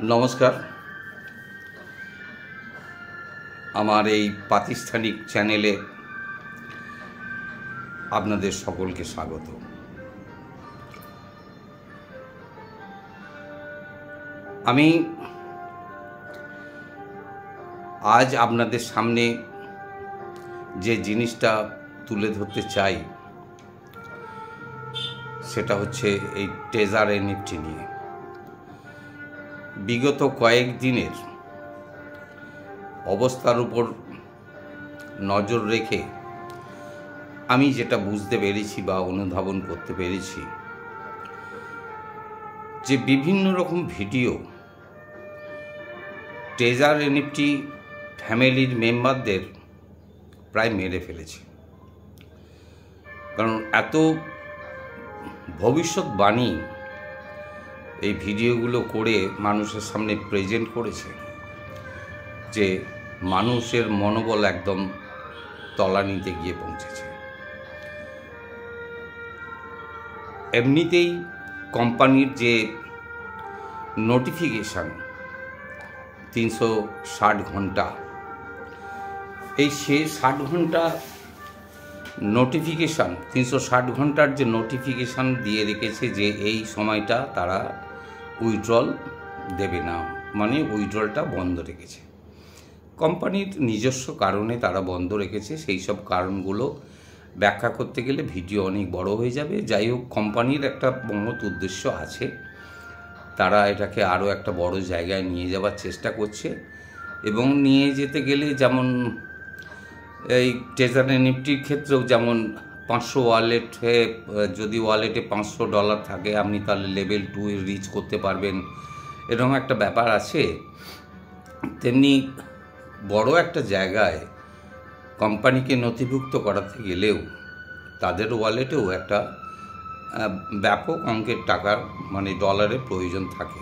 নমস্কার। আমার এই প্রাতিষ্ঠানিক চ্যানেলে আপনাদের সকলকে স্বাগত। আমি আজ আপনাদের সামনে যে জিনিসটা তুলে ধরতে চাই সেটা হচ্ছে এই ট্রেজার এনএফটি নিয়ে। বিগত কয়েকদিনের অবস্থার উপর নজর রেখে আমি যেটা বুঝতে পেরেছি বা অনুধাবন করতে পেরেছি যে বিভিন্ন রকম ভিডিও ট্রেজার এনএফটি ফ্যামিলির মেম্বারদের প্রায় মেরে ফেলেছে। কারণ এত ভবিষ্যৎবাণী এই ভিডিওগুলো করে মানুষের সামনে প্রেজেন্ট করেছে যে মানুষের মনোবল একদম তলানিতে গিয়ে পৌঁছেছে। এমনিতেই কোম্পানির যে নোটিফিকেশান 360 ঘন্টা, এই 60 ঘন্টা নোটিফিকেশান 360 ঘন্টার যে নোটিফিকেশান দিয়ে রেখেছে যে এই সময়টা তারা উইথড্রল দেবে না, মানে উইথড্রলটা বন্ধ রেখেছে। কোম্পানির নিজস্ব কারণে তারা বন্ধ রেখেছে। সেই সব কারণগুলো ব্যাখ্যা করতে গেলে ভিডিও অনেক বড় হয়ে যাবে। যাই হোক, কোম্পানির একটা মহৎ উদ্দেশ্য আছে, তারা এটাকে আরও একটা বড় জায়গায় নিয়ে যাওয়ার চেষ্টা করছে। এবং নিয়ে যেতে গেলে যেমন এই ট্রেজার এনএফটির ক্ষেত্রেও যেমন 500 ওয়ালেটে, যদি ওয়ালেটে $500 থাকে আপনি তাহলে লেভেল 2 রিচ করতে পারবেন, এরকম একটা ব্যাপার আছে। তেমনি বড় একটা জায়গায় কোম্পানিকে নথিভুক্ত করাতে গেলেও তাদের ওয়ালেটেও একটা ব্যাপক অঙ্কের টাকার মানে ডলারের প্রয়োজন থাকে।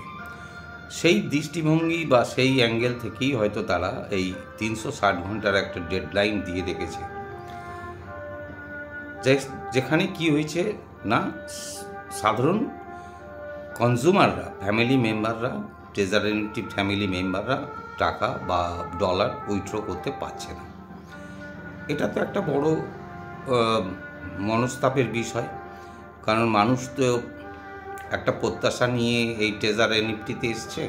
সেই দৃষ্টিভঙ্গি বা সেই অ্যাঙ্গেল থেকেই হয়তো তারা এই 360 ঘন্টার একটা ডেডলাইন দিয়ে রেখেছে। যেখানে কি হয়েছে না, সাধারণ কনজিউমাররা, ফ্যামিলি মেম্বাররা, ট্রেজার এনএফটি ফ্যামিলি মেম্বাররা টাকা বা ডলার উইথড্র করতে পারছে না। এটা তো একটা বড় মনস্তাপের বিষয়। কারণ মানুষ তো একটা প্রত্যাশা নিয়ে এই ট্রেজার এনএফটিতে এসছে,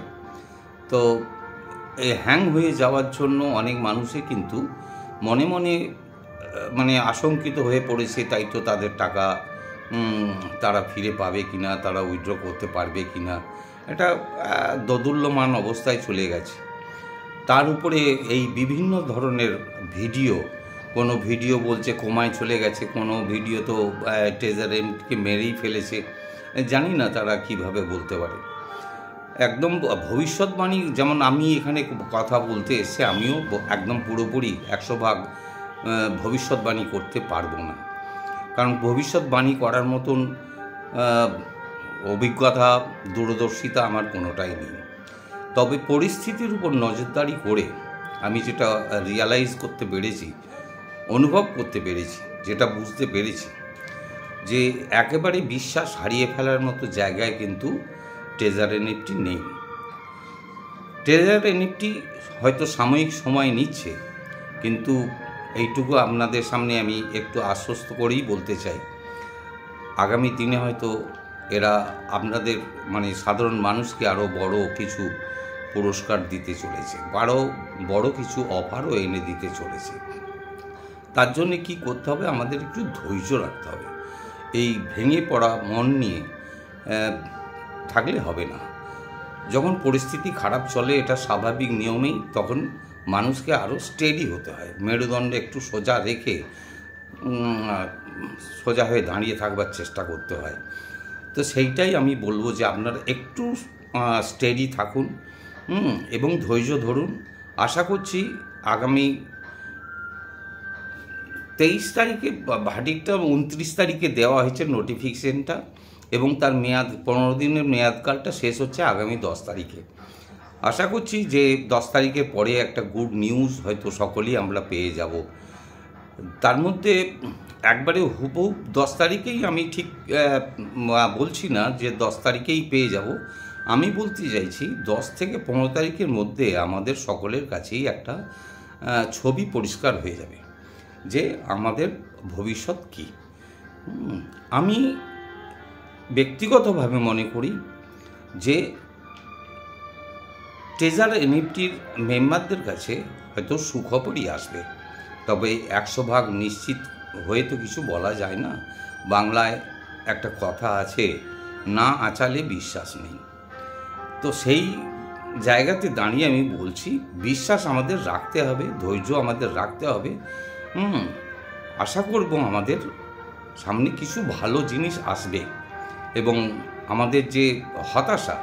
তো এই হ্যাং হয়ে যাওয়ার জন্য অনেক মানুষই কিন্তু মনে মনে মানে আশঙ্কিত হয়ে পড়েছে। তাই তো তাদের টাকা তারা ফিরে পাবে কিনা, তারা উইথড্র করতে পারবে কিনা, এটা দোদুল্যমান অবস্থায় চলে গেছে। তার উপরে এই বিভিন্ন ধরনের ভিডিও, কোনো ভিডিও বলছে কোমায় চলে গেছে, কোনো ভিডিও তো ট্রেজার এনএফটিকে মেরেই ফেলেছে। জানি না তারা কিভাবে বলতে পারে। একদম ভবিষ্যৎবাণী, যেমন আমি এখানে কথা বলতে এসে আমিও একদম পুরোপুরি 100% ভবিষ্যৎবাণী করতে পারবো না। কারণ ভবিষ্যৎবাণী করার মতন অভিজ্ঞতা, দূরদর্শিতা আমার কোনোটাই নেই। তবে পরিস্থিতির উপর নজরদারি করে আমি যেটা রিয়ালাইজ করতে পেরেছি, অনুভব করতে পেরেছি, যেটা বুঝতে পেরেছি যে একেবারে বিশ্বাস হারিয়ে ফেলার মতো জায়গায় কিন্তু ট্রেজার এনএফটি নেই। ট্রেজার এনএফটি হয়তো সাময়িক সময় নিচ্ছে, কিন্তু এইটুকু আপনাদের সামনে আমি একটু আশ্বস্ত করেই বলতে চাই, আগামী দিনে হয়তো এরা আপনাদের মানে সাধারণ মানুষকে আরও বড় কিছু পুরস্কার দিতে চলেছে, আরও বড় কিছু অফারও এনে দিতে চলেছে। তার জন্যে কী করতে হবে, আমাদের একটু ধৈর্য রাখতে হবে। এই ভেঙে পড়া মন নিয়ে থাকলে হবে না। যখন পরিস্থিতি খারাপ চলে, এটা স্বাভাবিক নিয়মেই, তখন মানুষকে আরও স্টেডি হতে হয়, মেরুদণ্ড একটু সোজা রেখে সোজা হয়ে দাঁড়িয়ে থাকবার চেষ্টা করতে হয়। তো সেইটাই আমি বলবো যে আপনারা একটু স্টেডি থাকুন এবং ধৈর্য ধরুন। আশা করছি আগামী 23 তারিখে ভার্ডিক্টটা 29 তারিখে দেওয়া হয়েছে নোটিফিকেশনটা, এবং তার মেয়াদ 15 দিনের মেয়াদকালটা শেষ হচ্ছে আগামী 10 তারিখে। আশা করছি যে 10 তারিখের পরে একটা গুড নিউজ হয়তো সকলেই আমরা পেয়ে যাব। তার মধ্যে একবারে হুবহু 10 তারিখেই আমি ঠিক বলছি না যে 10 তারিখেই পেয়ে যাব। আমি বলতে চাইছি 10 থেকে 15 তারিখের মধ্যে আমাদের সকলের কাছেই একটা ছবি পরিষ্কার হয়ে যাবে যে আমাদের ভবিষ্যৎ কী। আমি ব্যক্তিগতভাবে মনে করি যে ট্রেজার এনএফটির মেম্বারদের কাছে হয়তো সুখবরই আসবে, তবে 100% নিশ্চিত হয়ে তো কিছু বলা যায় না। বাংলায় একটা কথা আছে, না আঁচালে বিশ্বাস নেই। তো সেই জায়গাতে দাঁড়িয়ে আমি বলছি, বিশ্বাস আমাদের রাখতে হবে, ধৈর্য আমাদের রাখতে হবে। আশা করব আমাদের সামনে কিছু ভালো জিনিস আসবে এবং আমাদের যে হতাশা,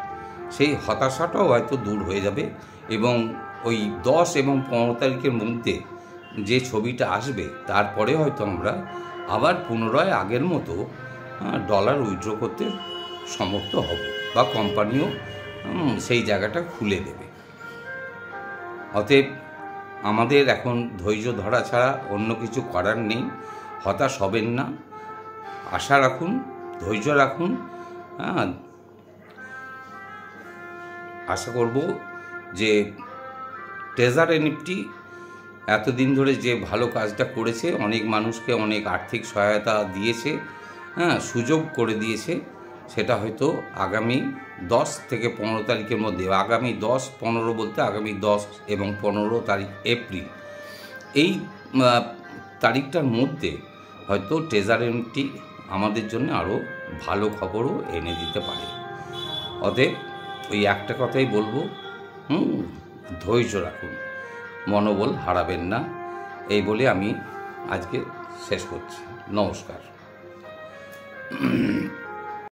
সেই হতাশাটাও হয়তো দূর হয়ে যাবে এবং ওই 10 এবং 15 তারিখের মধ্যে যে ছবিটা আসবে তারপরে হয়তো আমরা আবার পুনরায় আগের মতো ডলার উইথড্র করতে সমর্থ হব বা কোম্পানিও সেই জায়গাটা খুলে দেবে। অতএব আমাদের এখন ধৈর্য ধরা ছাড়া অন্য কিছু করার নেই। হতাশ হবেন না, আশা রাখুন, ধৈর্য রাখুন। আশা করব যে ট্রেজার এনএফটি এতদিন ধরে যে ভালো কাজটা করেছে, অনেক মানুষকে অনেক আর্থিক সহায়তা দিয়েছে, সুযোগ করে দিয়েছে, সেটা হয়তো আগামী 10 থেকে 15 তারিখের মধ্যে, আগামী 10-15 বলতে আগামী 10 এবং 15 তারিখ এপ্রিল, এই তারিখটার মধ্যে হয়তো ট্রেজার এনএফটি আমাদের জন্য আরও ভালো খবরও এনে দিতে পারে। অতএব ওই একটা কথাই বলবো, ধৈর্য রাখুন, মনোবল হারাবেন না। এই বলে আমি আজকে শেষ করছি। নমস্কার।